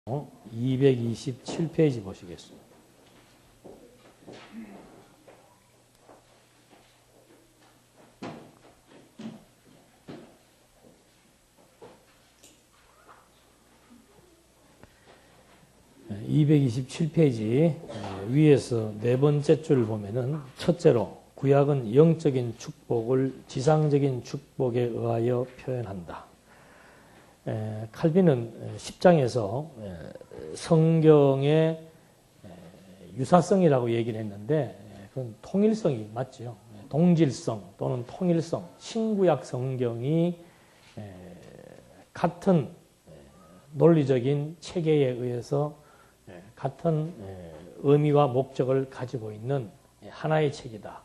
227페이지 보시겠습니다. 네, 227페이지 위에서 네 번째 줄을 보면은 첫째로 구약은 영적인 축복을 지상적인 축복에 의하여 표현한다. 칼빈은 10장에서 성경의 유사성이라고 얘기를 했는데 그건 통일성이 맞죠. 동질성 또는 통일성, 신구약 성경이 같은 논리적인 체계에 의해서 같은 의미와 목적을 가지고 있는 하나의 책이다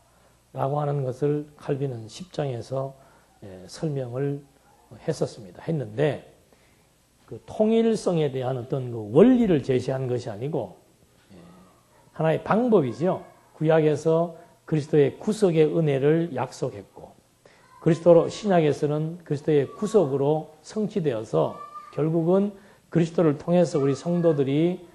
라고 하는 것을 칼빈은 10장에서 설명을 했는데 그 통일성에 대한 어떤 그 원리를 제시한 것이 아니고 하나의 방법이죠. 구약에서 그리스도의 구속의 은혜를 약속했고 그리스도로 신약에서는 그리스도의 구속으로 성취되어서 결국은 그리스도를 통해서 우리 성도들이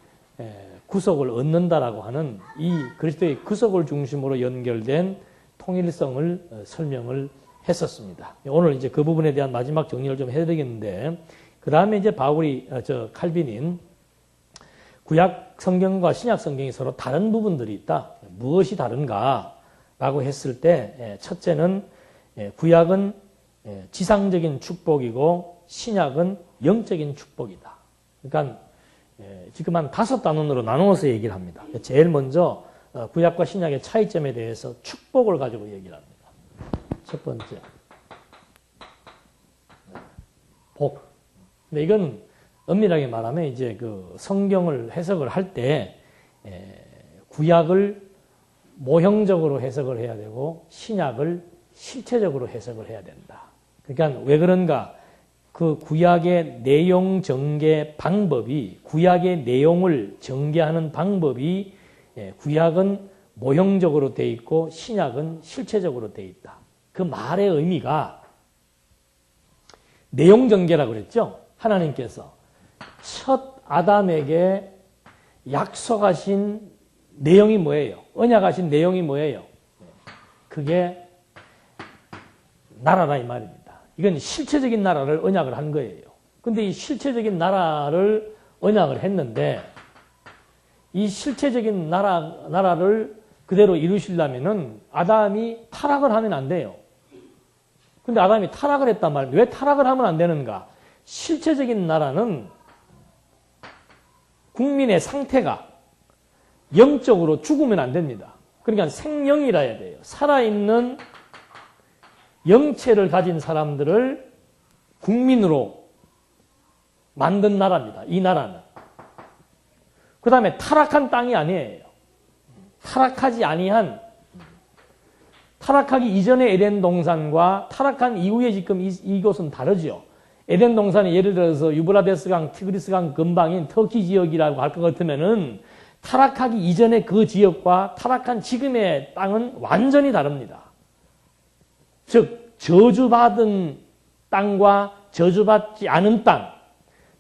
구속을 얻는다라고 하는 이 그리스도의 구속을 중심으로 연결된 통일성을 설명을 했었습니다. 오늘 이제 그 부분에 대한 마지막 정리를 좀 해야 되겠는데, 그 다음에 이제 칼빈인 구약 성경과 신약 성경이 서로 다른 부분들이 있다. 무엇이 다른가라고 했을 때, 첫째는 구약은 지상적인 축복이고 신약은 영적인 축복이다. 그러니까 지금 한 5단원으로 나누어서 얘기를 합니다. 제일 먼저 구약과 신약의 차이점에 대해서 축복을 가지고 얘기를 합니다. 첫 번째, 복. 근데 이건 엄밀하게 말하면 이제 그 성경을 해석을 할 때 구약을 모형적으로 해석을 해야 되고 신약을 실체적으로 해석을 해야 된다. 그러니까 왜 그런가? 그 구약의 내용 전개 방법이, 구약의 내용을 전개하는 방법이 구약은 모형적으로 돼 있고 신약은 실체적으로 돼 있다. 그 말의 의미가 내용 전개라고 그랬죠. 하나님께서 첫 아담에게 약속하신 내용이 뭐예요? 언약하신 내용이 뭐예요? 그게 나라라 이 말입니다. 이건 실체적인 나라를 언약을 한 거예요. 근데 이 실체적인 나라를 언약을 했는데 이 실체적인 나라를 그대로 이루시려면은 아담이 타락을 하면 안 돼요. 근데 아담이 타락을 했단 말이에요. 왜 타락을 하면 안 되는가? 실체적인 나라는 국민의 상태가 영적으로 죽으면 안 됩니다. 그러니까 생명이라 해야 돼요. 살아있는 영체를 가진 사람들을 국민으로 만든 나라입니다. 이 나라는. 그 다음에 타락한 땅이 아니에요. 타락하기 이전의 에덴 동산과 타락한 이후에 지금 이곳은 다르죠. 에덴 동산이 예를 들어서 유브라데스강, 티그리스강 근방인 터키 지역이라고 할 것 같으면은 타락하기 이전의 그 지역과 타락한 지금의 땅은 완전히 다릅니다. 즉 저주받은 땅과 저주받지 않은 땅,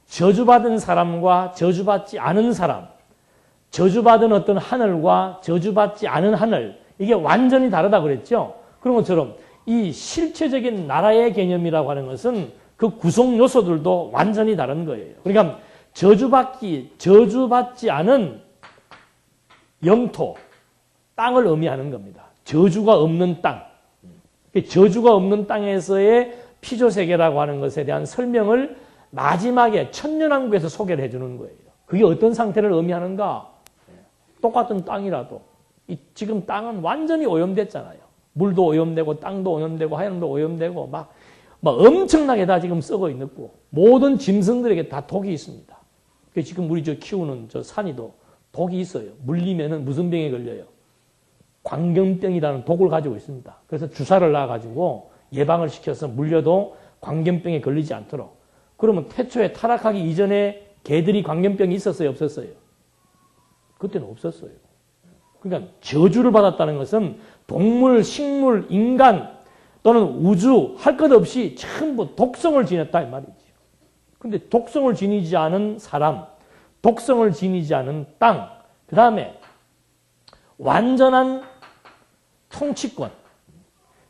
저주받은 사람과 저주받지 않은 사람, 저주받은 어떤 하늘과 저주받지 않은 하늘, 이게 완전히 다르다고 그랬죠. 그런 것처럼 이 실체적인 나라의 개념이라고 하는 것은 그 구성 요소들도 완전히 다른 거예요. 그러니까 저주받지 않은 영토, 땅을 의미하는 겁니다. 저주가 없는 땅. 저주가 없는 땅에서의 피조세계라고 하는 것에 대한 설명을 마지막에 천년왕국에서 소개를 해주는 거예요. 그게 어떤 상태를 의미하는가? 똑같은 땅이라도 지금 땅은 완전히 오염됐잖아요. 물도 오염되고 땅도 오염되고 하늘도 오염되고 막 엄청나게 다 지금 썩어 있고 모든 짐승들에게 다 독이 있습니다. 지금 우리 키우는 산이도 독이 있어요. 물리면은 무슨 병에 걸려요? 광견병이라는 독을 가지고 있습니다. 그래서 주사를 놔가지고 예방을 시켜서 물려도 광견병에 걸리지 않도록. 그러면 태초에 타락하기 이전에 개들이 광견병이 있었어요? 없었어요? 그때는 없었어요. 그러니까 저주를 받았다는 것은 동물, 식물, 인간 또는 우주 할 것 없이 전부 독성을 지녔다 이 말이죠. 근데 독성을 지니지 않은 사람, 독성을 지니지 않은 땅, 그 다음에 완전한 통치권.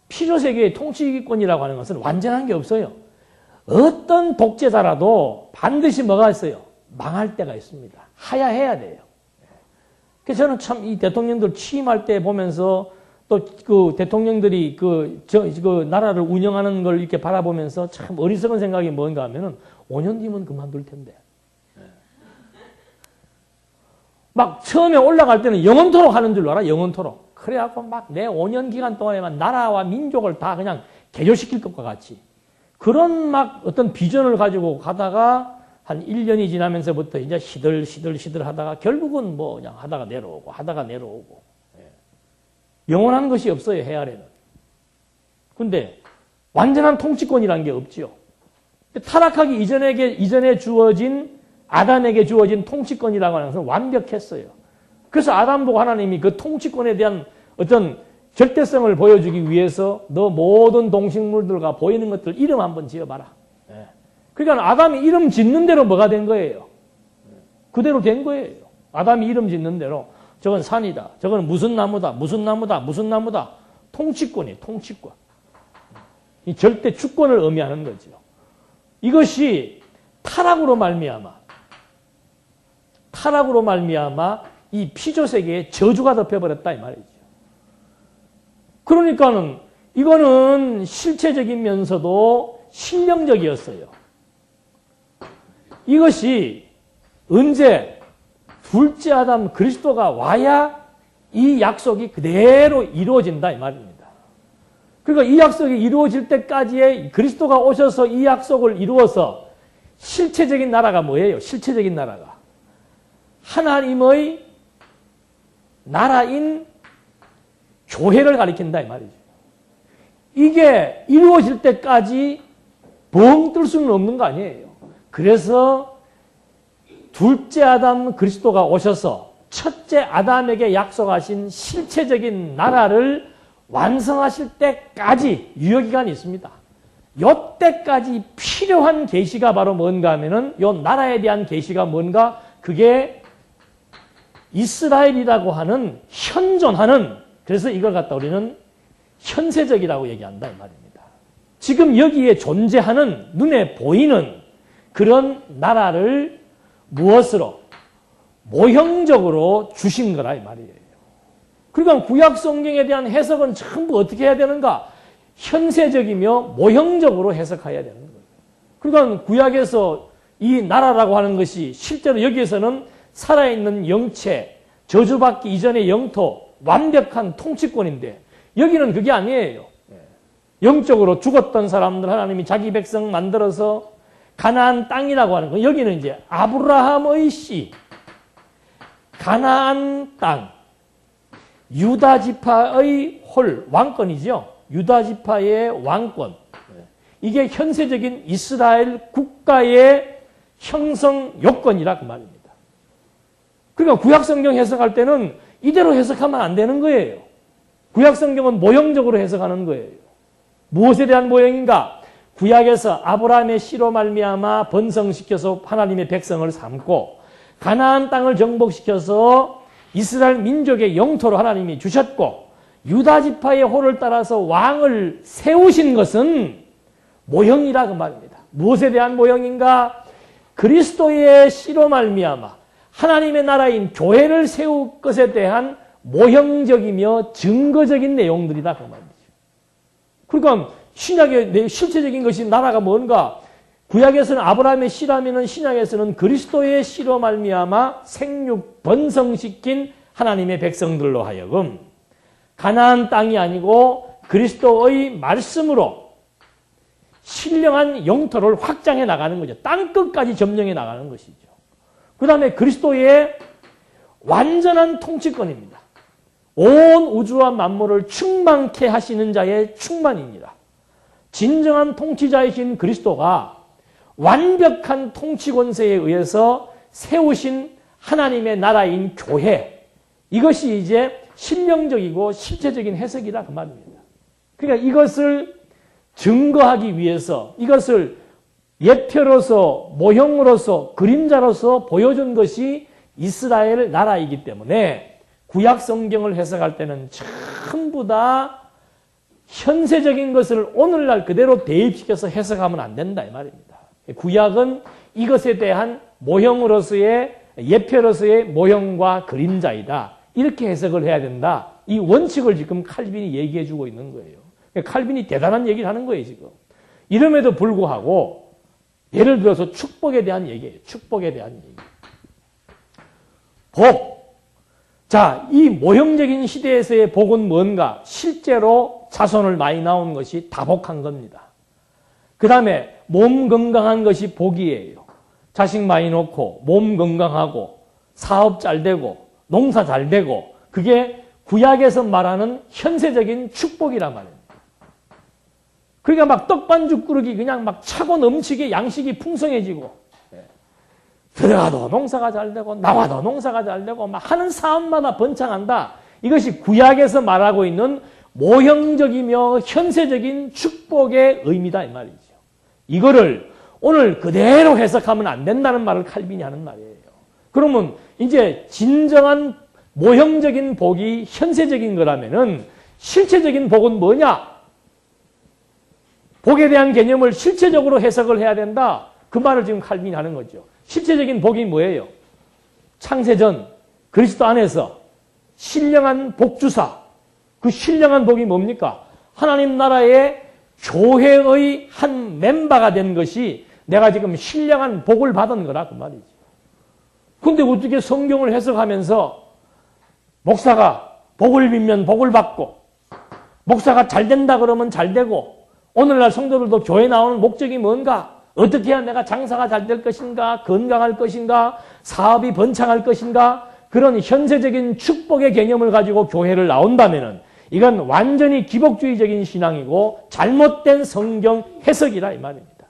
피조세계의 통치권이라고 하는 것은 완전한 게 없어요. 어떤 독재자라도 반드시 뭐가 있어요? 망할 때가 있습니다. 하야해야 돼요. 그래서 저는 참 이 대통령들 취임할 때 보면서 또 그 대통령들이 그 나라를 운영하는 걸 이렇게 바라보면서 참 어리석은 생각이 뭔가 하면은 5년 뒤면 그만둘 텐데. 막 처음에 올라갈 때는 영원토록 하는 줄 알아? 영원토록. 그래갖고 막 내 5년 기간 동안에만 나라와 민족을 다 그냥 개조시킬 것과 같이 그런 막 어떤 비전을 가지고 가다가 한 1년이 지나면서부터 이제 시들 하다가 결국은 뭐 그냥 하다가 내려오고. 영원한 것이 없어요, 해아래는. 근데 완전한 통치권이라는 게 없지요. 타락하기 이전에 주어진 아담에게 주어진 통치권이라고 하는 것은 완벽했어요. 그래서 아담 보고 하나님이 그 통치권에 대한 어떤 절대성을 보여주기 위해서 너 모든 동식물들과 보이는 것들 이름 한번 지어봐라. 그러니까 아담이 이름 짓는 대로 뭐가 된 거예요? 그대로 된 거예요. 아담이 이름 짓는 대로 저건 산이다. 저건 무슨 나무다. 통치권이에요. 통치권. 이 절대 주권을 의미하는 거죠. 이것이 타락으로 말미암아 이 피조세계에 저주가 덮여버렸다 이 말이죠. 그러니까는 이거는 실체적이면서도 신령적이었어요. 이것이 언제 둘째 아담 그리스도가 와야 이 약속이 그대로 이루어진다 이 말입니다. 그러니까 이 약속이 이루어질 때까지의 그리스도가 오셔서 이 약속을 이루어서 실체적인 나라가 뭐예요? 실체적인 나라가 하나님의 나라인 교회를 가리킨다 이 말이죠. 이게 이루어질 때까지 벙 뜰 수는 없는 거 아니에요. 그래서 둘째 아담 그리스도가 오셔서 첫째 아담에게 약속하신 실체적인 나라를 완성하실 때까지 유효기간이 있습니다. 요때까지 필요한 계시가 바로 뭔가 하면은 요 나라에 대한 계시가 뭔가 그게 이스라엘이라고 하는 현존하는 그래서 이걸 갖다 우리는 현세적이라고 얘기한다 이 말입니다. 지금 여기에 존재하는 눈에 보이는 그런 나라를 무엇으로? 모형적으로 주신 거라 이 말이에요. 그러니까 구약 성경에 대한 해석은 전부 어떻게 해야 되는가? 현세적이며 모형적으로 해석해야 되는 거예요. 그러니까 구약에서 이 나라라고 하는 것이 실제로 여기에서는 살아있는 영체, 저주받기 이전의 영토, 완벽한 통치권인데 여기는 그게 아니에요. 영적으로 죽었던 사람들 하나님이 자기 백성 만들어서 가나안 땅이라고 하는 거. 여기는 이제 아브라함의 씨, 가나안 땅, 유다 지파의 홀, 왕권이죠. 유다 지파의 왕권. 이게 현세적인 이스라엘 국가의 형성 요건이라 그 말입니다. 그러니까 구약성경 해석할 때는 이대로 해석하면 안 되는 거예요. 구약성경은 모형적으로 해석하는 거예요. 무엇에 대한 모형인가? 구약에서 아브라함의 씨로 말미암아 번성시켜서 하나님의 백성을 삼고 가나안 땅을 정복시켜서 이스라엘 민족의 영토로 하나님이 주셨고 유다 지파의 호를 따라서 왕을 세우신 것은 모형이라 그 말입니다. 무엇에 대한 모형인가? 그리스도의 씨로 말미암아 하나님의 나라인 교회를 세울 것에 대한 모형적이며 증거적인 내용들이다 그 말이죠. 그러니까 신약의 실체적인 것이 나라가 뭔가? 구약에서는 아브라함의 씨라면은 신약에서는 그리스도의 씨로 말미암아 생육 번성시킨 하나님의 백성들로 하여금 가나안 땅이 아니고 그리스도의 말씀으로 신령한 영토를 확장해 나가는 거죠. 땅 끝까지 점령해 나가는 것이죠. 그 다음에 그리스도의 완전한 통치권입니다. 온 우주와 만물을 충만케 하시는 자의 충만입니다. 진정한 통치자이신 그리스도가 완벽한 통치 권세에 의해서 세우신 하나님의 나라인 교회, 이것이 이제 신령적이고 실체적인 해석이라 그 말입니다. 그러니까 이것을 증거하기 위해서, 이것을 예표로서, 모형으로서, 그림자로서 보여준 것이 이스라엘 나라이기 때문에 구약 성경을 해석할 때는 전부 다 현세적인 것을 오늘날 그대로 대입시켜서 해석하면 안 된다 이 말입니다. 구약은 이것에 대한 모형으로서의 예표로서의 모형과 그림자이다. 이렇게 해석을 해야 된다. 이 원칙을 지금 칼빈이 얘기해 주고 있는 거예요. 칼빈이 대단한 얘기를 하는 거예요, 지금. 이름에도 불구하고 예를 들어서 축복에 대한 얘기예요. 축복에 대한 얘기. 복. 자, 이 모형적인 시대에서의 복은 뭔가? 실제로 자손을 많이 낳은 것이 다복한 겁니다. 그 다음에 몸 건강한 것이 복이에요. 자식 많이 놓고 몸 건강하고 사업 잘 되고 농사 잘 되고 그게 구약에서 말하는 현세적인 축복이란 말입니다. 그러니까 막 떡반죽 그릇이 그냥 막 차고 넘치게 양식이 풍성해지고 들어가도 농사가 잘 되고 나와도 농사가 잘 되고 막 하는 사업마다 번창한다. 이것이 구약에서 말하고 있는 모형적이며 현세적인 축복의 의미다 이 말이죠. 이거를 오늘 그대로 해석하면 안 된다는 말을 칼빈이 하는 말이에요. 그러면 이제 진정한 모형적인 복이 현세적인 거라면은 실체적인 복은 뭐냐? 복에 대한 개념을 실체적으로 해석을 해야 된다. 그 말을 지금 칼빈이 하는 거죠. 실체적인 복이 뭐예요? 창세전 그리스도 안에서 신령한 복주사. 그 신령한 복이 뭡니까? 하나님 나라의 교회의 한 멤버가 된 것이 내가 지금 신령한 복을 받은 거라 그 말이지. 근데 어떻게 성경을 해석하면서 목사가 복을 빌면 복을 받고 목사가 잘 된다 그러면 잘 되고 오늘날 성도들도 교회 나오는 목적이 뭔가? 어떻게 해야 내가 장사가 잘 될 것인가? 건강할 것인가? 사업이 번창할 것인가? 그런 현세적인 축복의 개념을 가지고 교회를 나온다면은 이건 완전히 기복주의적인 신앙이고 잘못된 성경 해석이라 이 말입니다.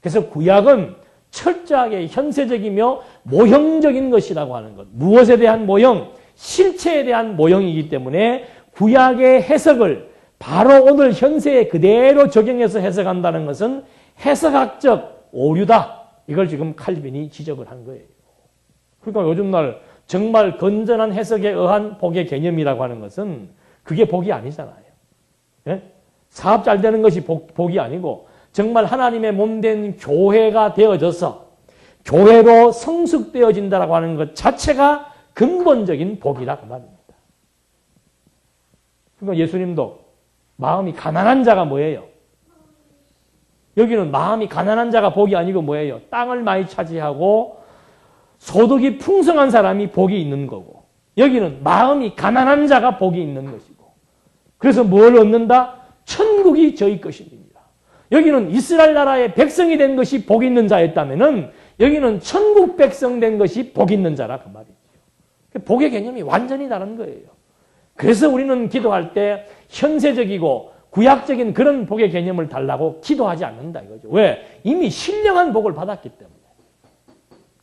그래서 구약은 철저하게 현세적이며 모형적인 것이라고 하는 것. 무엇에 대한 모형? 실체에 대한 모형이기 때문에 구약의 해석을 바로 오늘 현세에 그대로 적용해서 해석한다는 것은 해석학적 오류다. 이걸 지금 칼빈이 지적을 한 거예요. 그러니까 요즘날 정말 건전한 해석에 의한 복의 개념이라고 하는 것은 그게 복이 아니잖아요. 예? 사업 잘 되는 것이 복이 아니고 정말 하나님의 몸된 교회가 되어져서 교회로 성숙되어진다라고 하는 것 자체가 근본적인 복이라 그 말입니다. 그러니까 예수님도 마음이 가난한 자가 뭐예요? 여기는 마음이 가난한 자가 복이 아니고 뭐예요? 땅을 많이 차지하고 소득이 풍성한 사람이 복이 있는 거고 여기는 마음이 가난한 자가 복이 있는 것이고 그래서 뭘 얻는다? 천국이 저희 것입니다. 여기는 이스라엘 나라의 백성이 된 것이 복 있는 자였다면은 여기는 천국 백성 된 것이 복 있는 자라 그 말이죠. 복의 개념이 완전히 다른 거예요. 그래서 우리는 기도할 때 현세적이고 구약적인 그런 복의 개념을 달라고 기도하지 않는다 이거죠. 왜? 이미 신령한 복을 받았기 때문에.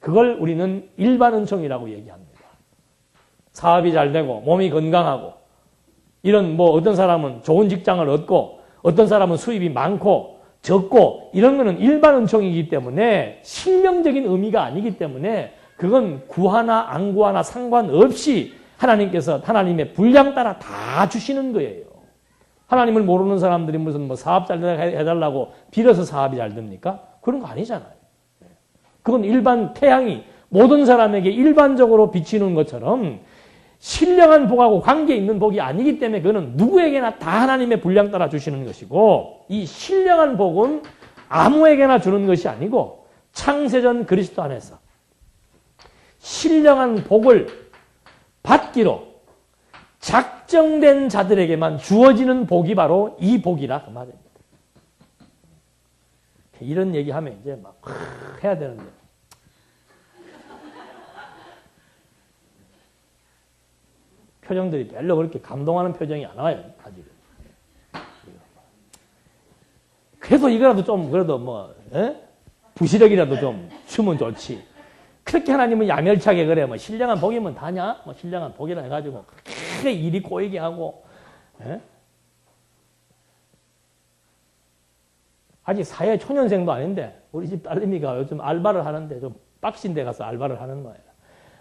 그걸 우리는 일반 은총이라고 얘기합니다. 사업이 잘 되고 몸이 건강하고 이런 뭐 어떤 사람은 좋은 직장을 얻고 어떤 사람은 수입이 많고 적고 이런 거는 일반 은총이기 때문에 실명적인 의미가 아니기 때문에 그건 구하나 안 구하나 상관없이 하나님께서 하나님의 분량 따라 다 주시는 거예요. 하나님을 모르는 사람들이 무슨 뭐 사업 잘 해달라고 빌어서 사업이 잘 됩니까? 그런 거 아니잖아요. 그건 일반 태양이 모든 사람에게 일반적으로 비치는 것처럼 신령한 복하고 관계 있는 복이 아니기 때문에 그거는 누구에게나 다 하나님의 분량 따라 주시는 것이고 이 신령한 복은 아무에게나 주는 것이 아니고 창세전 그리스도 안에서 신령한 복을 받기로 작정된 자들에게만 주어지는 복이 바로 이 복이라 그 말입니다. 이런 얘기하면 이제 막 해야 되는데 표정들이 별로 그렇게 감동하는 표정이 안 와요 아직은. 그래도 이거라도 좀 그래도 뭐 부시력이라도 좀 주면 좋지. 그렇게 하나님은 야멸차게 그래 뭐 신령한 복이면 다냐? 뭐 신령한 복이라 해가지고 크게 일이 꼬이게 하고 아직 사회 초년생도 아닌데 우리 집 딸내미가 요즘 알바를 하는데 좀 빡신 데 가서 알바를 하는 거예요.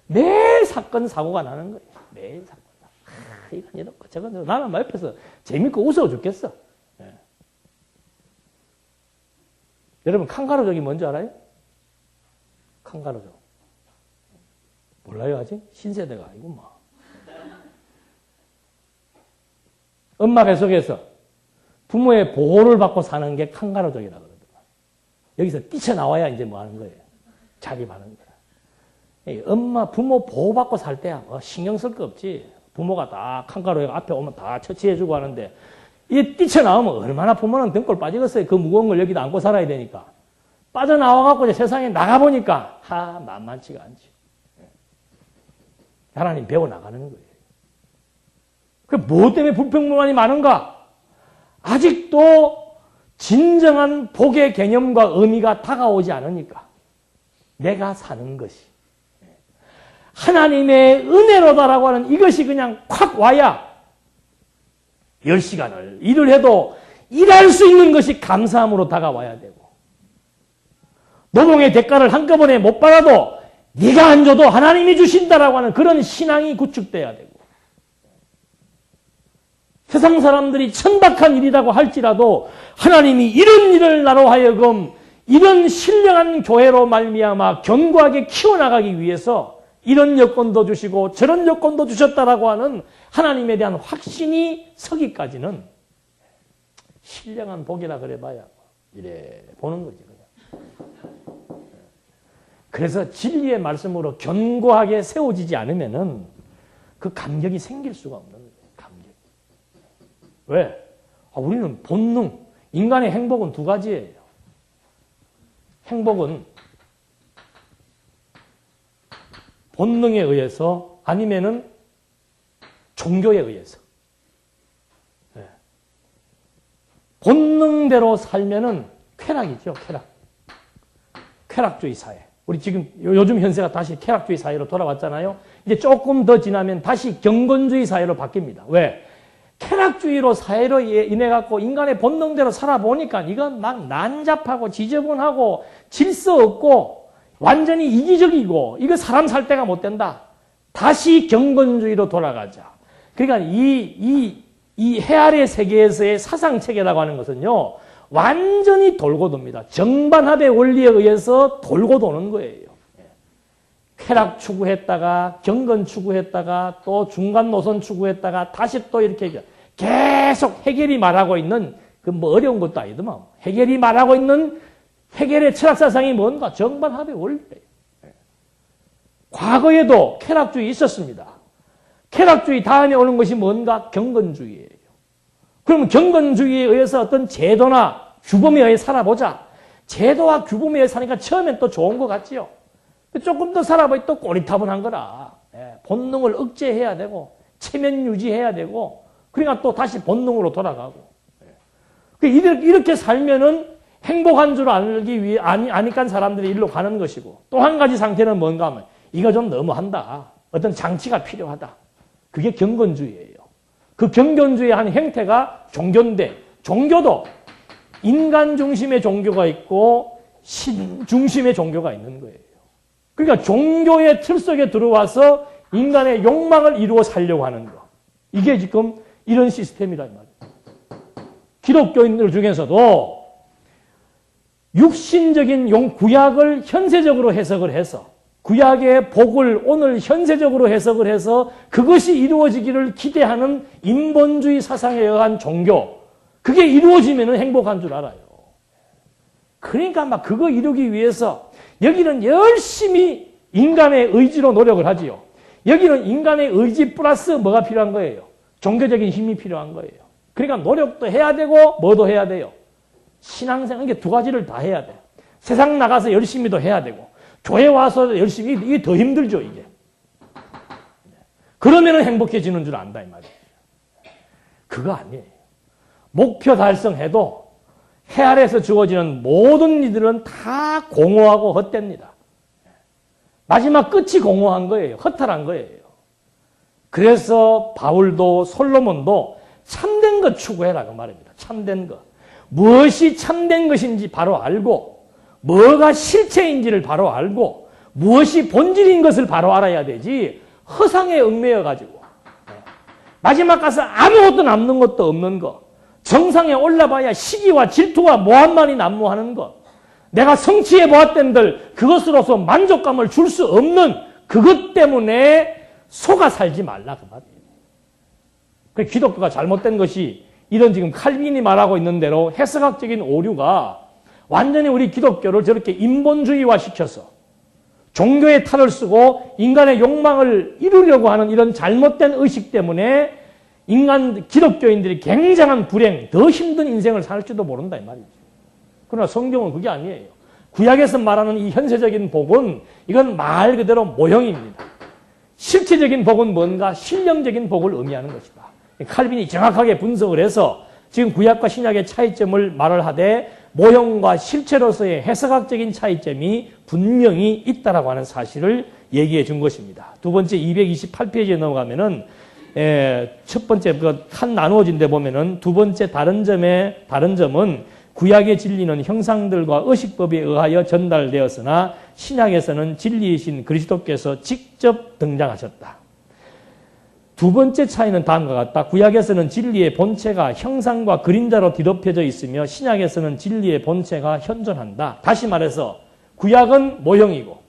매일 사건, 사고가 나는 거예요. 매일 사건. 이건 이렇고 저건 이렇고. 나는 막 옆에서 재밌고 웃어 죽겠어. 예. 여러분, 칸가루족이 뭔지 알아요? 칸가루족. 몰라요, 아직? 신세대가 아니고, 뭐. 엄마 뱃속에서 부모의 보호를 받고 사는 게 칸가루족이라고 그러더라. 여기서 뛰쳐나와야 이제 뭐 하는 거예요? 자립하는 거야. 엄마, 부모 보호받고 살 때야 뭐 신경 쓸 거 없지. 부모가 다 칸가루에 앞에 오면 다 처치해주고 하는데, 이 뛰쳐나오면 얼마나 부모는 등골 빠지겠어요. 그 무거운 걸 여기다 안고 살아야 되니까. 빠져나와갖고 이제 세상에 나가보니까, 만만치가 않지. 하나님 배워나가는 거예요. 그 뭐 때문에 불평불만이 많은가? 아직도 진정한 복의 개념과 의미가 다가오지 않으니까. 내가 사는 것이. 하나님의 은혜로다라고 하는 이것이 그냥 콱 와야 10시간을 일을 해도 일할 수 있는 것이 감사함으로 다가와야 되고, 노동의 대가를 한꺼번에 못 받아도 네가 안 줘도 하나님이 주신다라고 하는 그런 신앙이 구축돼야 되고, 세상 사람들이 천박한 일이라고 할지라도 하나님이 이런 일을 나로 하여금 이런 신령한 교회로 말미암아 견고하게 키워나가기 위해서 이런 여건도 주시고 저런 여건도 주셨다라고 하는 하나님에 대한 확신이 서기까지는 신령한 복이라 그래봐야 이래 보는 거지 그냥. 그래서 진리의 말씀으로 견고하게 세워지지 않으면은 그 감격이 생길 수가 없는 거예요. 감격. 왜? 우리는 본능, 인간의 행복은 두 가지예요. 행복은 본능에 의해서 아니면은 종교에 의해서. 네. 본능대로 살면은 쾌락이죠, 쾌락. 쾌락주의 사회. 우리 지금 요즘 현세가 다시 쾌락주의 사회로 돌아왔잖아요. 이제 조금 더 지나면 다시 경건주의 사회로 바뀝니다. 왜? 쾌락주의로 사회로 인해 갖고 인간의 본능대로 살아보니까 이건 막 난잡하고 지저분하고 질서 없고 완전히 이기적이고 이거 사람 살 때가 못 된다. 다시 경건주의로 돌아가자. 그러니까 이 해 아래 세계에서의 사상체계라고 하는 것은요. 완전히 돌고 돕니다. 정반합의 원리에 의해서 돌고 도는 거예요. 쾌락 추구했다가 경건 추구했다가 또 중간 노선 추구했다가 다시 또 이렇게 계속 해결이 말하고 있는 그 뭐 어려운 것도 아니더만 해결이 말하고 있는 해결의 철학사상이 뭔가 정반합의 원리예요. 과거에도 쾌락주의 있었습니다. 쾌락주의 다음에 오는 것이 뭔가 경건주의예요. 그럼 경건주의에 의해서 어떤 제도나 규범에 의해 살아보자. 제도와 규범에 의해 사니까 처음엔 또 좋은 것 같지요. 조금 더 살아보니 또 꼬리타분한 거라. 본능을 억제해야 되고 체면 유지해야 되고 그러니까 또 다시 본능으로 돌아가고. 이렇게 살면은 행복한 줄 알기 위해 아니깐 사람들이 일로 가는 것이고 또 한 가지 상태는 뭔가 하면 이거 좀 너무한다. 어떤 장치가 필요하다. 그게 경건주의예요. 그 경건주의의 한 형태가 종교인데 종교도 인간 중심의 종교가 있고 신 중심의 종교가 있는 거예요. 그러니까 종교의 틀 속에 들어와서 인간의 욕망을 이루어 살려고 하는 거. 이게 지금 이런 시스템이란 말이에요. 기독교인들 중에서도 육신적인 구약을 현세적으로 해석을 해서 구약의 복을 오늘 현세적으로 해석을 해서 그것이 이루어지기를 기대하는 인본주의 사상에 의한 종교. 그게 이루어지면 행복한 줄 알아요. 그러니까 막 그거 이루기 위해서 여기는 열심히 인간의 의지로 노력을 하지요. 여기는 인간의 의지 플러스 뭐가 필요한 거예요? 종교적인 힘이 필요한 거예요. 그러니까 노력도 해야 되고 뭐도 해야 돼요? 신앙생활, 이게 두 가지를 다 해야 돼요. 세상 나가서 열심히도 해야 되고 교회 와서 열심히, 이게 더 힘들죠, 이게. 그러면은 행복해지는 줄 안다, 이 말이에요. 그거 아니에요. 목표 달성해도 해 아래에서 주어지는 모든 일들은 다 공허하고 헛됩니다. 마지막 끝이 공허한 거예요. 허탈한 거예요. 그래서 바울도 솔로몬도 참된 것 추구해라 그 말입니다. 참된 것. 무엇이 참된 것인지 바로 알고 뭐가 실체인지를 바로 알고 무엇이 본질인 것을 바로 알아야 되지 허상에 얽매여 가지고 마지막 가서 아무것도 남는 것도 없는 것, 정상에 올라봐야 시기와 질투와 모함만이 난무하는 것, 내가 성취해 보았던들 그것으로서 만족감을 줄 수 없는 그것 때문에 속아 살지 말라 그 말이에요. 그 기독교가 잘못된 것이 이런 지금 칼빈이 말하고 있는 대로 해석학적인 오류가 완전히 우리 기독교를 저렇게 인본주의화 시켜서 종교의 탈을 쓰고 인간의 욕망을 이루려고 하는 이런 잘못된 의식 때문에 기독교인들이 굉장한 불행, 더 힘든 인생을 살지도 모른다 이 말이죠. 그러나 성경은 그게 아니에요. 구약에서 말하는 이 현세적인 복은 이건 말 그대로 모형입니다. 실체적인 복은 뭔가 신령적인 복을 의미하는 것이다. 칼빈이 정확하게 분석을 해서 지금 구약과 신약의 차이점을 말을 하되 모형과 실체로서의 해석학적인 차이점이 분명히 있다라고 하는 사실을 얘기해 준 것입니다. 두 번째 228페이지에 넘어가면은 첫 번째 칸 나누어진 데 보면은 두 번째 다른 점은 구약의 진리는 형상들과 의식법에 의하여 전달되었으나 신약에서는 진리이신 그리스도께서 직접 등장하셨다. 두 번째 차이는 다음과 같다. 구약에서는 진리의 본체가 형상과 그림자로 뒤덮여져 있으며 신약에서는 진리의 본체가 현존한다. 다시 말해서 구약은 모형이고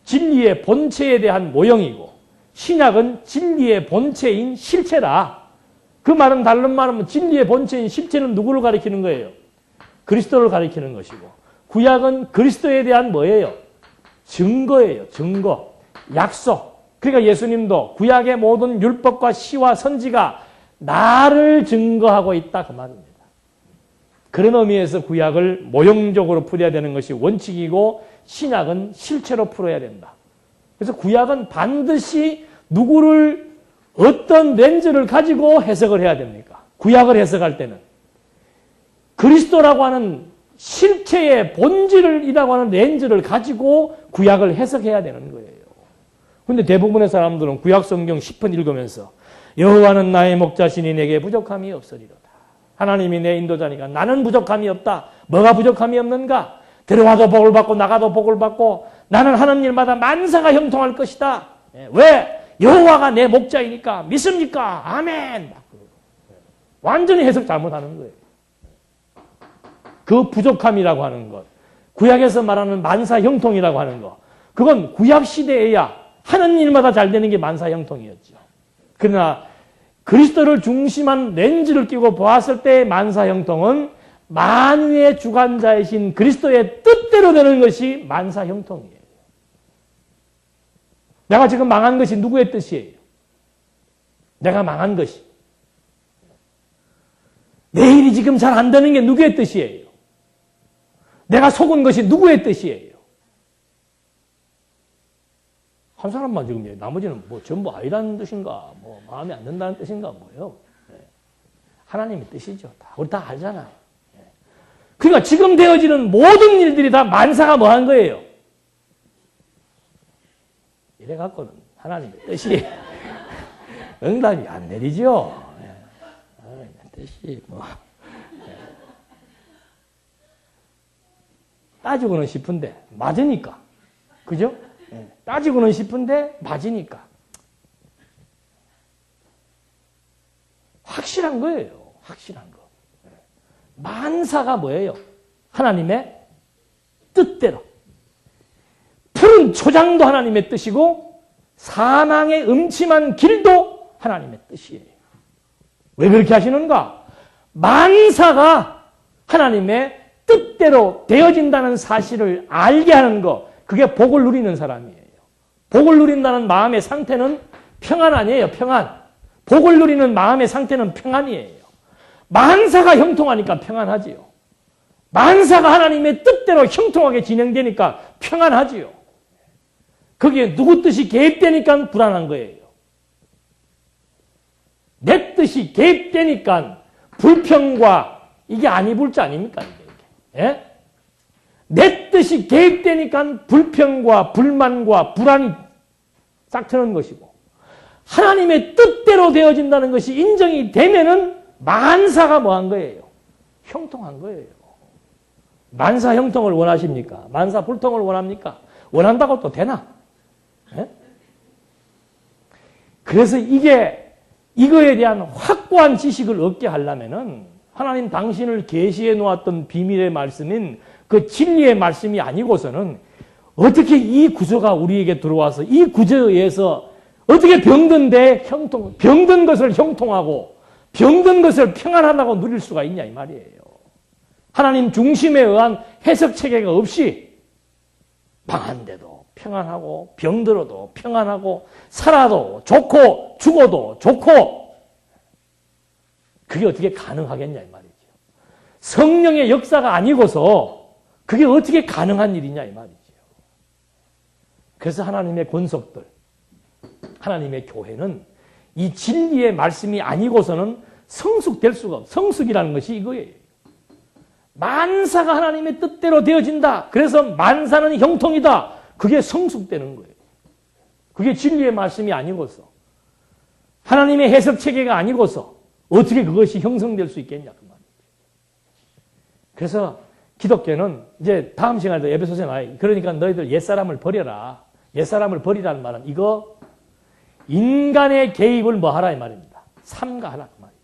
진리의 본체에 대한 모형이고 신약은 진리의 본체인 실체다. 그 말은 다른 말하면 진리의 본체인 실체는 누구를 가리키는 거예요? 그리스도를 가리키는 것이고 구약은 그리스도에 대한 뭐예요? 증거예요. 증거. 약속. 그러니까 예수님도 구약의 모든 율법과 시와 선지가 나를 증거하고 있다 그 말입니다. 그런 의미에서 구약을 모형적으로 풀어야 되는 것이 원칙이고 신약은 실체로 풀어야 된다. 그래서 구약은 반드시 누구를 어떤 렌즈를 가지고 해석을 해야 됩니까? 구약을 해석할 때는 그리스도라고 하는 실체의 본질이라고 하는 렌즈를 가지고 구약을 해석해야 되는 거예요. 근데 대부분의 사람들은 구약 성경 10편 읽으면서 여호와는 나의 목자시니 내게 부족함이 없으리로다. 하나님이 내 인도자니까 나는 부족함이 없다. 뭐가 부족함이 없는가? 들어와도 복을 받고 나가도 복을 받고 나는 하는 일마다 만사가 형통할 것이다. 왜? 여호와가 내 목자이니까. 믿습니까? 아멘. 완전히 해석 잘못하는 거예요. 그 부족함이라고 하는 것, 구약에서 말하는 만사 형통이라고 하는 것, 그건 구약 시대에야 하는 일마다 잘 되는 게 만사형통이었죠. 그러나 그리스도를 중심한 렌즈를 끼고 보았을 때의 만사형통은 만유의 주관자이신 그리스도의 뜻대로 되는 것이 만사형통이에요. 내가 지금 망한 것이 누구의 뜻이에요? 내가 망한 것이. 내 일이 지금 잘 안 되는 게 누구의 뜻이에요? 내가 속은 것이 누구의 뜻이에요? 한 사람만 지금 나머지는 뭐 전부 아니라는 뜻인가, 뭐 마음에 안 든다는 뜻인가, 뭐요. 하나님의 뜻이죠. 우리 다 알잖아요. 그러니까 지금 되어지는 모든 일들이 다 만사가 뭐 한 거예요? 이래갖고는 하나님의 뜻이 응답이 안 내리죠. 하나님의 뜻이 뭐 따지고는 싶은데 맞으니까. 그죠? 따지고는 싶은데 맞으니까. 확실한 거예요. 확실한 거. 만사가 뭐예요? 하나님의 뜻대로. 푸른 초장도 하나님의 뜻이고 사망의 음침한 길도 하나님의 뜻이에요. 왜 그렇게 하시는가? 만사가 하나님의 뜻대로 되어진다는 사실을 알게 하는 거, 그게 복을 누리는 사람이에요. 복을 누린다는 마음의 상태는 평안 아니에요. 평안. 복을 누리는 마음의 상태는 평안이에요. 만사가 형통하니까 평안하지요. 만사가 하나님의 뜻대로 형통하게 진행되니까 평안하지요. 거기에 누구 뜻이 개입되니까 불안한 거예요. 내 뜻이 개입되니까 불평과 이게 아니불자 아닙니까? 이게. 예? 내 뜻이 개입되니까 불평과 불만과 불안이 싹 트는 것이고 하나님의 뜻대로 되어진다는 것이 인정이 되면은 만사가 뭐한 거예요? 형통한 거예요. 만사 형통을 원하십니까? 만사 불통을 원합니까? 원한다고 또 되나? 예? 그래서 이거에 대한 확고한 지식을 얻게 하려면은 하나님 당신을 계시해 놓았던 비밀의 말씀인 그 진리의 말씀이 아니고서는 어떻게 이 구조가 우리에게 들어와서 이 구조에 의해서 어떻게 병든 것을 형통하고 병든 것을 평안하다고 누릴 수가 있냐 이 말이에요. 하나님 중심에 의한 해석 체계가 없이 망한데도 평안하고 병들어도 평안하고 살아도 좋고 죽어도 좋고 그게 어떻게 가능하겠냐 이 말이죠. 성령의 역사가 아니고서 그게 어떻게 가능한 일이냐 이 말이죠. 그래서 하나님의 권속들, 하나님의 교회는 이 진리의 말씀이 아니고서는 성숙될 수가 없어요. 성숙이라는 것이 이거예요. 만사가 하나님의 뜻대로 되어진다. 그래서 만사는 형통이다. 그게 성숙되는 거예요. 그게 진리의 말씀이 아니고서 하나님의 해석 체계가 아니고서 어떻게 그것이 형성될 수 있겠냐 그 말이에요. 그래서 기독교는 이제 다음 시간에도 에베소서에 나와요. 그러니까 너희들 옛사람을 버려라. 옛사람을 버리라는 말은 이거 인간의 개입을 뭐 하라 이 말입니다. 삼가하라 그 말이죠.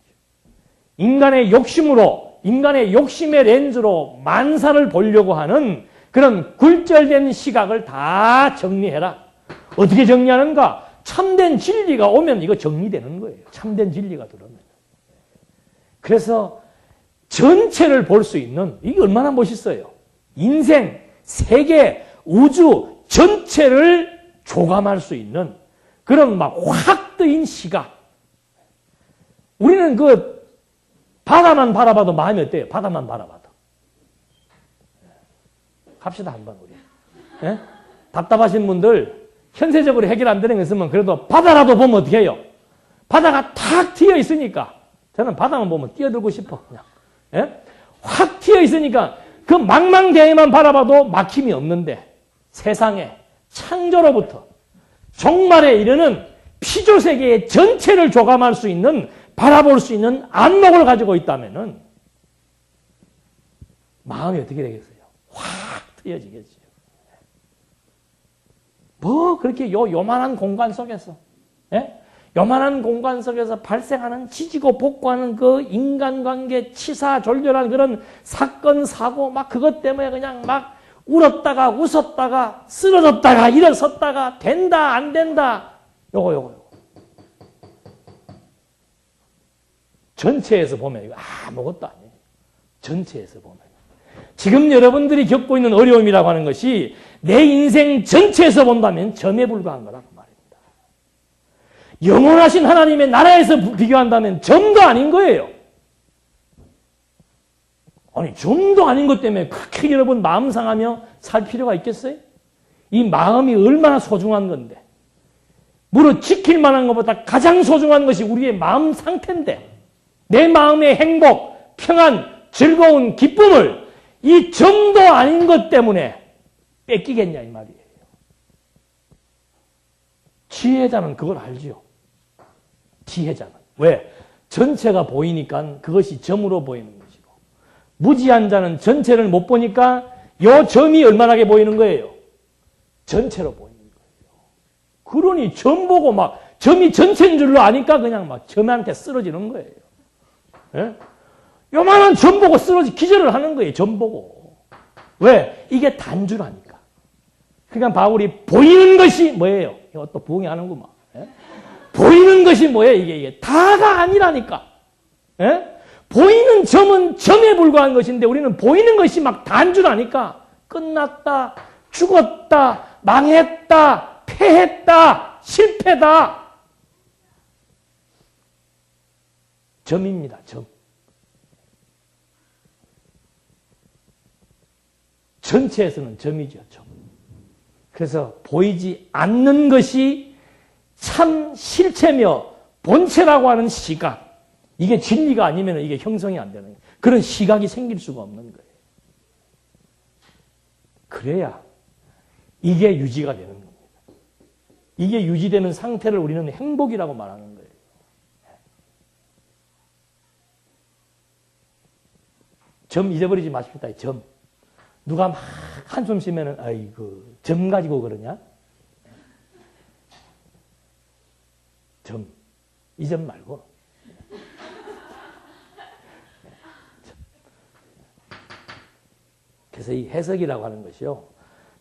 인간의 욕심으로 인간의 욕심의 렌즈로 만사를 보려고 하는 그런 굴절된 시각을 다 정리해라. 어떻게 정리하는가? 참된 진리가 오면 이거 정리되는 거예요. 참된 진리가 들어오면. 그래서 전체를 볼 수 있는 이게 얼마나 멋있어요. 인생, 세계, 우주 전체를 조감할 수 있는 그런 막 확 뜨인 시각. 우리는 그 바다만 바라봐도 마음이 어때요? 바다만 바라봐도. 갑시다 한번 우리. 예? 답답하신 분들 현세적으로 해결 안 되는 거 있으면 그래도 바다라도 보면 어떻게 해요? 바다가 탁 튀어 있으니까 저는 바다만 보면 뛰어들고 싶어 그냥. 예? 확 튀어 있으니까 그 망망대해만 바라봐도 막힘이 없는데 세상에 창조로부터 종말에 이르는 피조세계의 전체를 조감할 수 있는 바라볼 수 있는 안목을 가지고 있다면은 마음이 어떻게 되겠어요? 확 트여지겠죠. 뭐 그렇게 요만한 공간 속에서 예? 요만한 공간 속에서 발생하는 지지고 볶고하는 그 인간관계 치사졸렬한 그런 사건 사고 막 그것 때문에 그냥 막 울었다가 웃었다가 쓰러졌다가 일어섰다가 된다 안 된다 요거 전체에서 보면 이거 아무것도 아니에요. 전체에서 보면 지금 여러분들이 겪고 있는 어려움이라고 하는 것이 내 인생 전체에서 본다면 점에 불과한 거라고 말입니다. 영원하신 하나님의 나라에서 비교한다면 점도 아닌 거예요. 아니 점도 아닌 것 때문에 그렇게 여러분 마음 상하며 살 필요가 있겠어요? 이 마음이 얼마나 소중한 건데 무릇 지킬 만한 것보다 가장 소중한 것이 우리의 마음 상태인데 내 마음의 행복, 평안, 즐거운 기쁨을 이 점도 아닌 것 때문에 뺏기겠냐 이 말이에요. 지혜자는 그걸 알지요. 지혜자는. 왜? 전체가 보이니까 그것이 점으로 보이는 것이고 무지한 자는 전체를 못 보니까 요 점이 얼마나게 보이는 거예요? 전체로 보이는 거예요. 그러니 점 보고 막 점이 전체인 줄로 아니까 그냥 막 점한테 쓰러지는 거예요. 예? 요만한 점 보고 기절을 하는 거예요. 점 보고. 왜? 이게 단주라니까. 그러니까 바울이 보이는 것이 뭐예요? 이거 또 부응하는구만. 예? 보이는 것이 뭐예요? 이게 다가 아니라니까. 예? 보이는 점은 점에 불과한 것인데 우리는 보이는 것이 막 단주라니까. 끝났다, 죽었다, 망했다, 패했다, 실패다. 점입니다. 점. 전체에서는 점이죠. 점. 그래서 보이지 않는 것이 참 실체며 본체라고 하는 시각. 이게 진리가 아니면 이게 형성이 안 되는 거예요. 그런 시각이 생길 수가 없는 거예요. 그래야 이게 유지가 되는 겁니다. 이게 유지되는 상태를 우리는 행복이라고 말하는 거예요. 점 잊어버리지 마십시다. 점. 누가 막 한숨 쉬면은, 아이고, 점 가지고 그러냐? 점. 이 점 말고. 그래서 이 해석이라고 하는 것이요.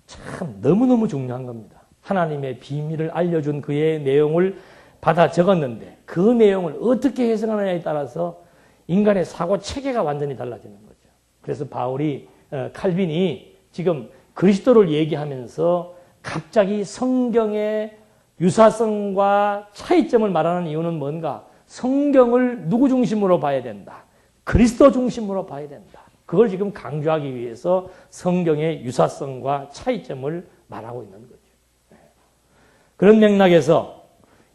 참 너무너무 중요한 겁니다. 하나님의 비밀을 알려준 그의 내용을 받아 적었는데 그 내용을 어떻게 해석하느냐에 따라서 인간의 사고 체계가 완전히 달라지는 거죠. 그래서 바울이, 칼빈이 지금 그리스도를 얘기하면서 갑자기 성경의 유사성과 차이점을 말하는 이유는 뭔가? 성경을 누구 중심으로 봐야 된다. 그리스도 중심으로 봐야 된다. 그걸 지금 강조하기 위해서 성경의 유사성과 차이점을 말하고 있는 거죠. 그런 맥락에서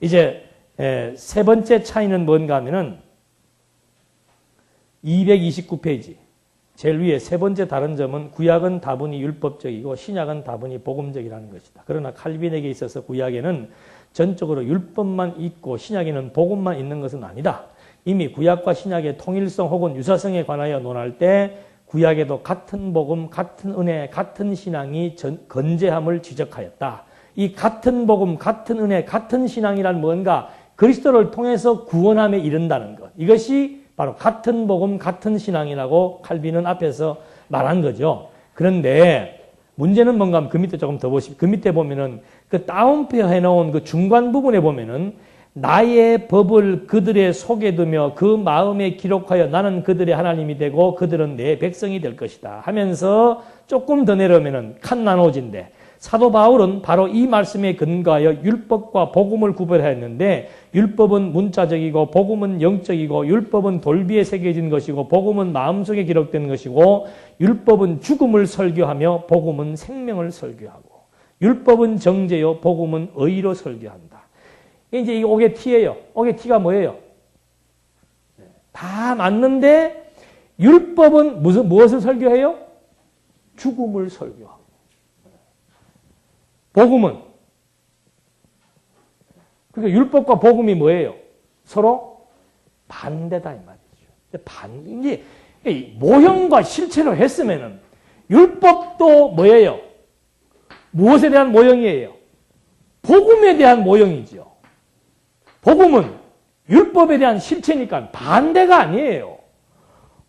이제 세 번째 차이는 뭔가 하면은 229페이지 제일 위에 세 번째 다른 점은 구약은 다분히 율법적이고 신약은 다분히 복음적이라는 것이다. 그러나 칼빈에게 있어서 구약에는 전적으로 율법만 있고 신약에는 복음만 있는 것은 아니다. 이미 구약과 신약의 통일성 혹은 유사성에 관하여 논할 때 구약에도 같은 복음, 같은 은혜, 같은 신앙이 건재함을 지적하였다. 이 같은 복음, 같은 은혜, 같은 신앙이란 뭔가 그리스도를 통해서 구원함에 이른다는 것. 이것이 바로 같은 복음, 같은 신앙이라고 칼빈은 앞에서 말한 거죠. 그런데 문제는 뭔가 하면 그 밑에 조금 더 보십시오. 그 밑에 보면은 그 다운표 해놓은 그 중간 부분에 보면은 나의 법을 그들의 속에 두며 그 마음에 기록하여 나는 그들의 하나님이 되고 그들은 내 백성이 될 것이다 하면서 조금 더 내려오면은 칸나노지인데 사도 바울은 바로 이 말씀에 근거하여 율법과 복음을 구별하였는데 율법은 문자적이고 복음은 영적이고 율법은 돌비에 새겨진 것이고 복음은 마음속에 기록된 것이고 율법은 죽음을 설교하며 복음은 생명을 설교하고 율법은 정죄요 복음은 의로 설교한다. 이제 이 옥의 티예요. 옥의 티가 뭐예요? 다 맞는데 율법은 무엇을 설교해요? 죽음을 설교하고 복음은 그러니까 율법과 복음이 뭐예요? 서로 반대다 이 말이죠. 이제 모형과 실체로 했으면은 율법도 뭐예요? 무엇에 대한 모형이에요? 복음에 대한 모형이죠. 복음은 율법에 대한 실체니까 반대가 아니에요.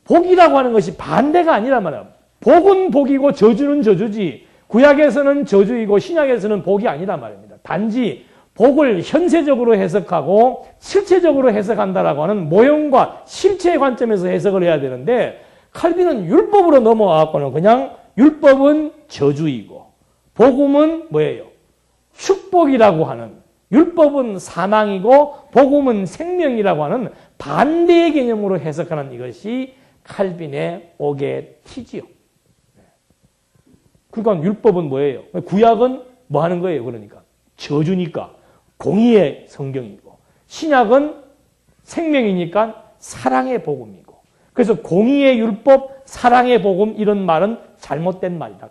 복이라고 하는 것이 반대가 아니란 말이에요. 복은 복이고 저주는 저주지. 구약에서는 저주이고 신약에서는 복이 아니란 말입니다. 단지 복을 현세적으로 해석하고 실체적으로 해석한다라고 하는 모형과 실체의 관점에서 해석을 해야 되는데 칼빈은 율법으로 넘어와갖고는 그냥 율법은 저주이고 복음은 뭐예요? 축복이라고 하는 율법은 사망이고 복음은 생명이라고 하는 반대의 개념으로 해석하는 이것이 칼빈의 옥의 티지요. 그러니까 율법은 뭐예요? 구약은 뭐 하는 거예요? 그러니까 저주니까 공의의 성경이고 신약은 생명이니까 사랑의 복음이고 그래서 공의의 율법, 사랑의 복음 이런 말은 잘못된 말이다.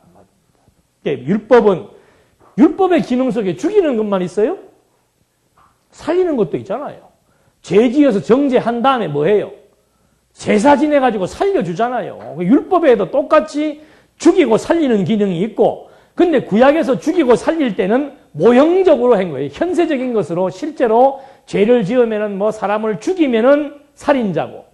율법의 기능 속에 죽이는 것만 있어요? 살리는 것도 있잖아요. 죄 지어서 정죄한 다음에 뭐 해요? 제사 지내가지고 살려주잖아요. 율법에도 똑같이 죽이고 살리는 기능이 있고 근데 구약에서 죽이고 살릴 때는 모형적으로 한 거예요. 현세적인 것으로 실제로 죄를 지으면은 뭐 사람을 죽이면은 살인자고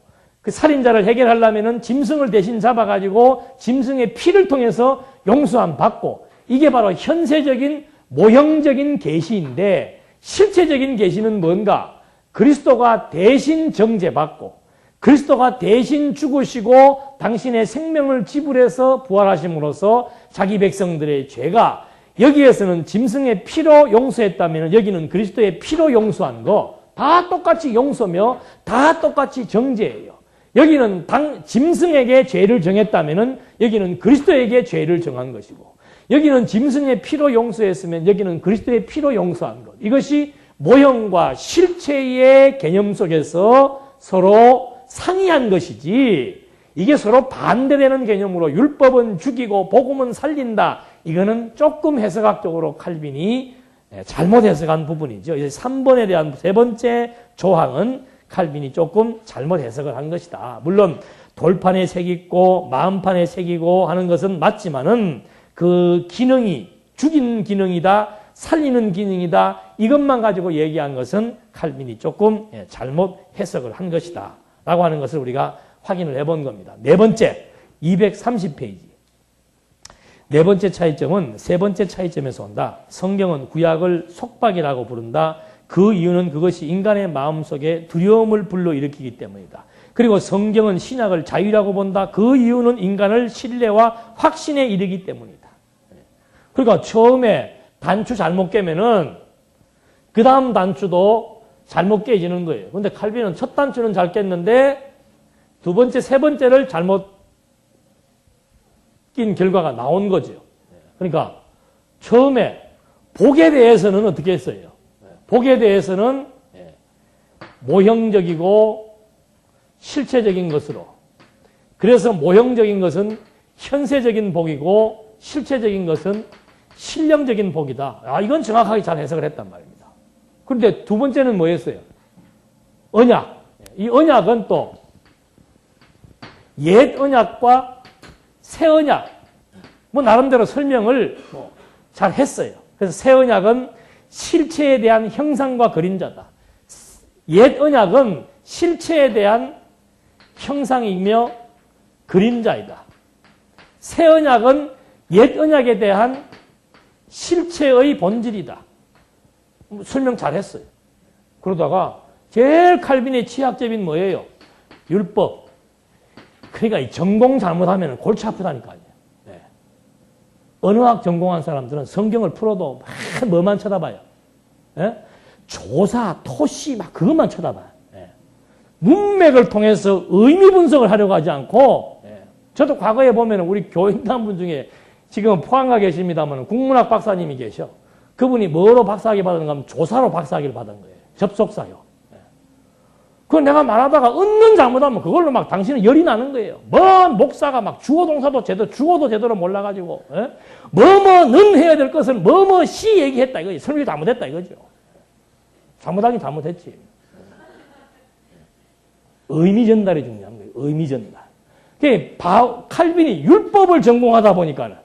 그 살인자를 해결하려면은 짐승을 대신 잡아가지고 짐승의 피를 통해서 용서함 받고 이게 바로 현세적인 모형적인 계시인데 실체적인 계시는 뭔가? 그리스도가 대신 정죄받고 그리스도가 대신 죽으시고 당신의 생명을 지불해서 부활하심으로써 자기 백성들의 죄가 여기에서는 짐승의 피로 용서했다면 여기는 그리스도의 피로 용서한 거 다 똑같이 용서며 다 똑같이 정죄예요. 여기는 짐승에게 죄를 정했다면 여기는 그리스도에게 죄를 정한 것이고 여기는 짐승의 피로 용서했으면 여기는 그리스도의 피로 용서한 것. 이것이 모형과 실체의 개념 속에서 서로 상이한 것이지 이게 서로 반대되는 개념으로 율법은 죽이고 복음은 살린다. 이거는 조금 해석학적으로 칼빈이 잘못 해석한 부분이죠. 이제 3번에 대한 세 번째 조항은 칼빈이 조금 잘못 해석을 한 것이다. 물론 돌판에 새기고 마음판에 새기고 하는 것은 맞지만은 그 기능이 죽이는 기능이다, 살리는 기능이다, 이것만 가지고 얘기한 것은 칼빈이 조금 잘못 해석을 한 것이다 라고 하는 것을 우리가 확인을 해본 겁니다. 네 번째, 230페이지. 네 번째 차이점은 세 번째 차이점에서 온다. 성경은 구약을 속박이라고 부른다. 그 이유는 그것이 인간의 마음속에 두려움을 불러일으키기 때문이다. 그리고 성경은 신약을 자유라고 본다. 그 이유는 인간을 신뢰와 확신에 이르기 때문이다. 그러니까 처음에 단추 잘못 깨면은 그 다음 단추도 잘못 깨지는 거예요. 그런데 칼빈은 첫 단추는 잘 깼는데 두 번째, 세 번째를 잘못 낀 결과가 나온 거죠. 그러니까 처음에 복에 대해서는 어떻게 했어요? 복에 대해서는 모형적이고 실체적인 것으로. 그래서 모형적인 것은 현세적인 복이고 실체적인 것은 신령적인 복이다. 아, 이건 정확하게 잘 해석을 했단 말입니다. 그런데 두 번째는 뭐였어요? 언약. 이 언약은 또 옛 언약과 새 언약. 뭐 나름대로 설명을 잘 했어요. 그래서 새 언약은 실체에 대한 형상과 그림자다. 옛 언약은 실체에 대한 형상이며 그림자이다. 새 언약은 옛 언약에 대한 실체의 본질이다. 설명 잘했어요. 그러다가 제일 칼빈의 취약점인 뭐예요? 율법. 그러니까 이 전공 잘못하면 골치 아프다니까요. 네. 언어학 전공한 사람들은 성경을 풀어도 막 뭐만 쳐다봐요. 네? 조사, 토시 막 그것만 쳐다봐요. 네. 문맥을 통해서 의미 분석을 하려고 하지 않고 네. 저도 과거에 보면 우리 교인단분 중에 지금은 포항가 계십니다만 국문학 박사님이 계셔. 그분이 뭐로 박사학위 받았는가 하면 조사로 박사학위를 받은 거예요. 접속사요. 그걸 내가 말하다가 은는 잘못하면 그걸로 막 당신은 열이 나는 거예요. 뭔 목사가 막 주어 동사도 제대로 몰라가지고 뭐뭐는 해야 될 것을 뭐뭐시 얘기했다 이거지. 설명이 잘못했다 이거죠. 잘못하긴 잘못했지. 의미 전달이 중요한 거예요. 의미 전달. 칼빈이 율법을 전공하다 보니까는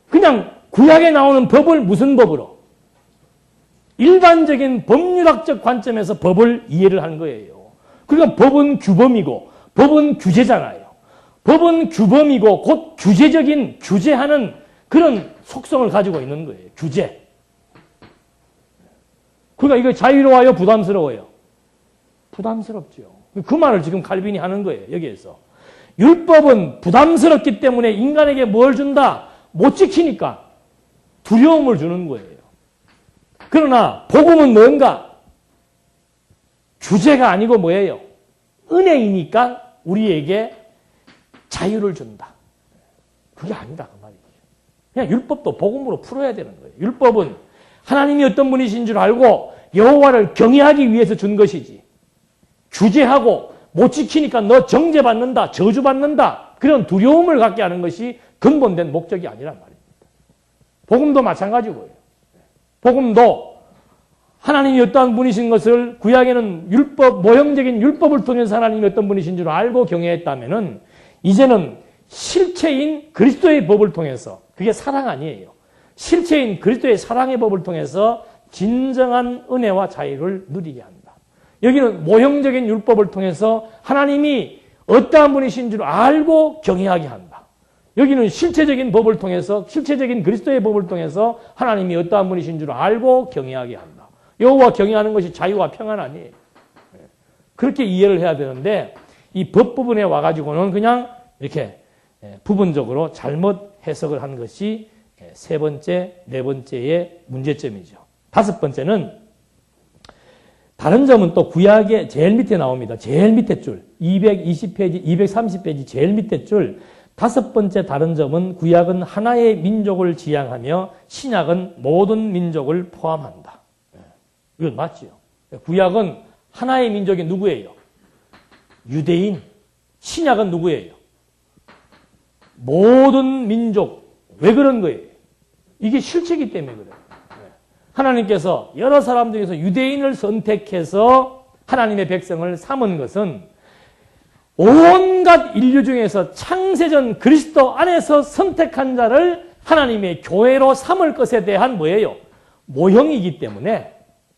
그냥 구약에 나오는 법을 무슨 법으로? 일반적인 법률학적 관점에서 법을 이해를 한 거예요. 그러니까 법은 규범이고 법은 규제잖아요. 법은 규범이고 곧 규제적인 규제하는 그런 속성을 가지고 있는 거예요. 규제. 그러니까 이거 자유로워요? 부담스러워요? 부담스럽죠. 그 말을 지금 칼빈이 하는 거예요. 여기에서. 율법은 부담스럽기 때문에 인간에게 뭘 준다? 못 지키니까 두려움을 주는 거예요. 그러나 복음은 뭔가? 규제가 아니고 뭐예요? 은혜이니까 우리에게 자유를 준다. 그게 아니다 그 말이죠. 그냥 율법도 복음으로 풀어야 되는 거예요. 율법은 하나님이 어떤 분이신 줄 알고 여호와를 경외하기 위해서 준 것이지. 규제하고 못 지키니까 너 정죄받는다, 저주받는다 그런 두려움을 갖게 하는 것이 근본된 목적이 아니란 말입니다. 복음도 마찬가지고요. 복음도 하나님이 어떠한 분이신 것을 구약에는 율법, 모형적인 율법을 통해서 하나님이 어떤 분이신 줄 알고 경외했다면은 이제는 실체인 그리스도의 법을 통해서 그게 사랑 아니에요. 실체인 그리스도의 사랑의 법을 통해서 진정한 은혜와 자유를 누리게 한다. 여기는 모형적인 율법을 통해서 하나님이 어떠한 분이신 줄 알고 경외하게 한다. 여기는 실체적인 법을 통해서 실체적인 그리스도의 법을 통해서 하나님이 어떠한 분이신 줄 알고 경외하게 한다. 여호와 경외하는 것이 자유와 평안 아니에요. 그렇게 이해를 해야 되는데 이 법 부분에 와가지고는 그냥 이렇게 부분적으로 잘못 해석을 한 것이 세 번째, 네 번째의 문제점이죠. 다섯 번째는 다른 점은 또 구약의 제일 밑에 나옵니다. 제일 밑에 줄 220페이지, 230페이지 제일 밑에 줄 다섯 번째 다른 점은 구약은 하나의 민족을 지향하며 신약은 모든 민족을 포함한다. 이건 맞지요. 구약은 하나의 민족이 누구예요? 유대인. 신약은 누구예요? 모든 민족. 왜 그런 거예요? 이게 실체이기 때문에 그래요. 하나님께서 여러 사람 중에서 유대인을 선택해서 하나님의 백성을 삼은 것은 온갖 온갖 인류 중에서 창세전 그리스도 안에서 선택한 자를 하나님의 교회로 삼을 것에 대한 뭐예요? 모형이기 때문에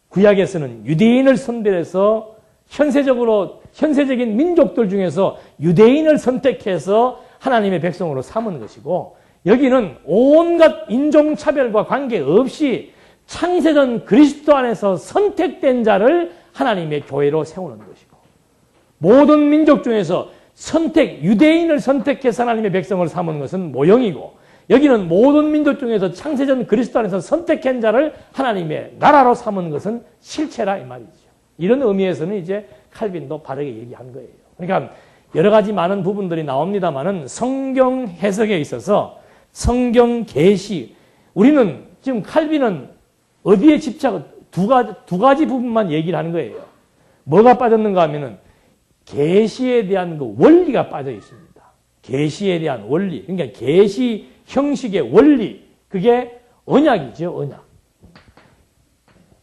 구약에서는 유대인을 선별해서 현세적인 민족들 중에서 유대인을 선택해서 하나님의 백성으로 삼은 것이고, 여기는 온갖 인종차별과 관계없이 창세전 그리스도 안에서 선택된 자를 하나님의 교회로 세우는 것이고, 모든 민족 중에서 유대인을 선택해서 하나님의 백성을 삼은 것은 모형이고, 여기는 모든 민족 중에서 창세전 그리스도 안에서 선택한 자를 하나님의 나라로 삼은 것은 실체라 이 말이죠. 이런 의미에서는 이제 칼빈도 바르게 얘기한 거예요. 그러니까 여러 가지 많은 부분들이 나옵니다만은 성경 해석에 있어서 성경 계시, 우리는 지금 칼빈은 어디에 두 가지 부분만 얘기를 하는 거예요. 뭐가 빠졌는가 하면은 계시에 대한 그 원리가 빠져 있습니다. 계시에 대한 원리, 그러니까 계시 형식의 원리, 그게 언약이죠, 언약.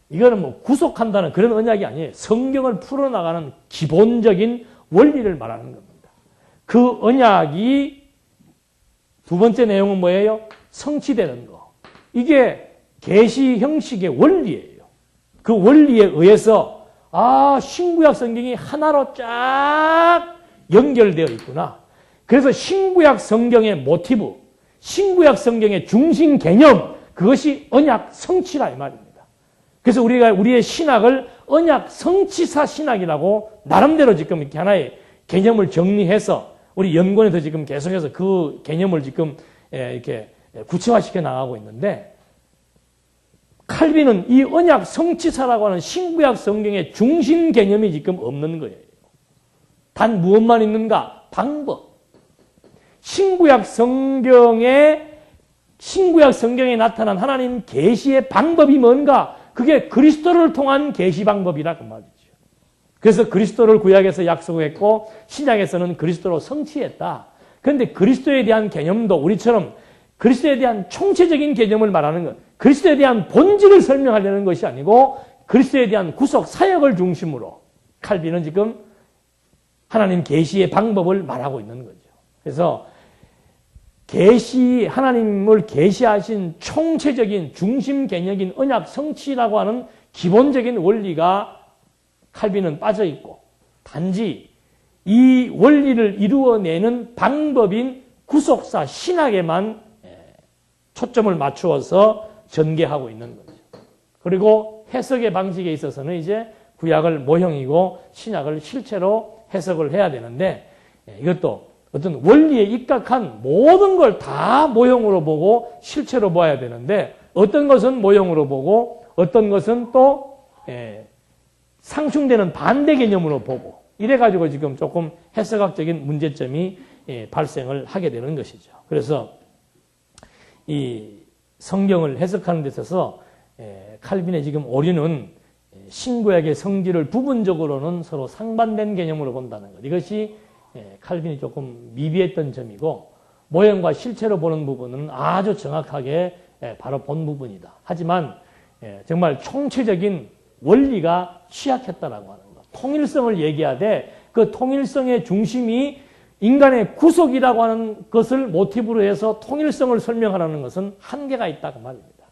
이거는 뭐 구속한다는 그런 언약이 아니에요. 성경을 풀어나가는 기본적인 원리를 말하는 겁니다. 그 언약이 두 번째 내용은 뭐예요? 성취되는 거. 이게 계시 형식의 원리예요. 그 원리에 의해서 신구약 성경이 하나로 쫙 연결되어 있구나. 그래서 신구약 성경의 모티브, 신구약 성경의 중심 개념, 그것이 언약 성취라 이 말입니다. 그래서 우리가 우리의 신학을 언약 성취사 신학이라고 나름대로 지금 이렇게 하나의 개념을 정리해서 우리 연구원에서 지금 계속해서 그 개념을 지금 이렇게 구체화시켜 나가고 있는데, 칼빈은 이 언약 성취사라고 하는 신구약 성경의 중심 개념이 지금 없는 거예요. 단 무엇만 있는가? 방법. 신구약 성경에 나타난 하나님 계시의 방법이 뭔가? 그게 그리스도를 통한 계시 방법이라 그 말이죠. 그래서 그리스도를 구약에서 약속했고 신약에서는 그리스도로 성취했다. 그런데 그리스도에 대한 개념도 우리처럼 그리스도에 대한 총체적인 개념을 말하는 것, 그리스도에 대한 본질을 설명하려는 것이 아니고 그리스도에 대한 구속 사역을 중심으로 칼빈은 지금 하나님 계시의 방법을 말하고 있는 거죠. 그래서 하나님을 계시하신 총체적인 중심 개념인 언약 성취라고 하는 기본적인 원리가 칼빈은 빠져 있고, 단지 이 원리를 이루어내는 방법인 구속사 신학에만 초점을 맞추어서 전개하고 있는 거죠. 그리고 해석의 방식에 있어서는 이제 구약을 모형이고 신약을 실체로 해석을 해야 되는데, 이것도 어떤 원리에 입각한 모든 걸 다 모형으로 보고 실체로 봐야 되는데, 어떤 것은 모형으로 보고 어떤 것은 또 상충되는 반대 개념으로 보고, 이래가지고 지금 조금 해석학적인 문제점이 발생을 하게 되는 것이죠. 그래서 이 성경을 해석하는 데 있어서 칼빈의 지금 오류는 신구약의 성질을 부분적으로는 서로 상반된 개념으로 본다는 것. 이것이 칼빈이 조금 미비했던 점이고, 모형과 실체로 보는 부분은 아주 정확하게 바로 본 부분이다. 하지만 정말 총체적인 원리가 취약했다라고 하는 것. 통일성을 얘기하되 그 통일성의 중심이 인간의 구속이라고 하는 것을 모티브로 해서 통일성을 설명하라는 것은 한계가 있다 그 말입니다.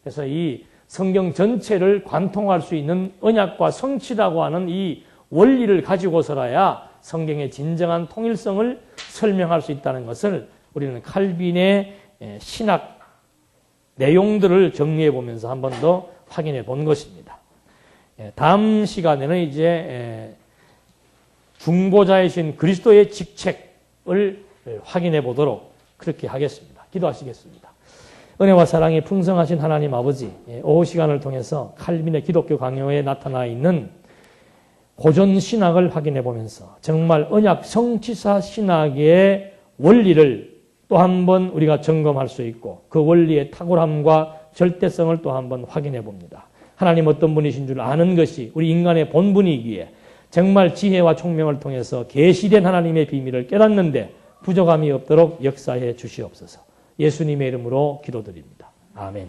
그래서 이 성경 전체를 관통할 수 있는 언약과 성취라고 하는 이 원리를 가지고서라야 성경의 진정한 통일성을 설명할 수 있다는 것을 우리는 칼빈의 신학 내용들을 정리해 보면서 한 번 더 확인해 본 것입니다. 다음 시간에는 이제 중보자이신 그리스도의 직책을 확인해 보도록 그렇게 하겠습니다. 기도하시겠습니다. 은혜와 사랑이 풍성하신 하나님 아버지, 오후 시간을 통해서 칼빈의 기독교 강요에 나타나 있는 고전 신학을 확인해 보면서 정말 언약 성취사 신학의 원리를 또 한 번 우리가 점검할 수 있고 그 원리의 탁월함과 절대성을 또 한 번 확인해 봅니다. 하나님 어떤 분이신 줄 아는 것이 우리 인간의 본분이기에 정말 지혜와 총명을 통해서 계시된 하나님의 비밀을 깨닫는데 부족함이 없도록 역사해 주시옵소서. 예수님의 이름으로 기도드립니다. 아멘.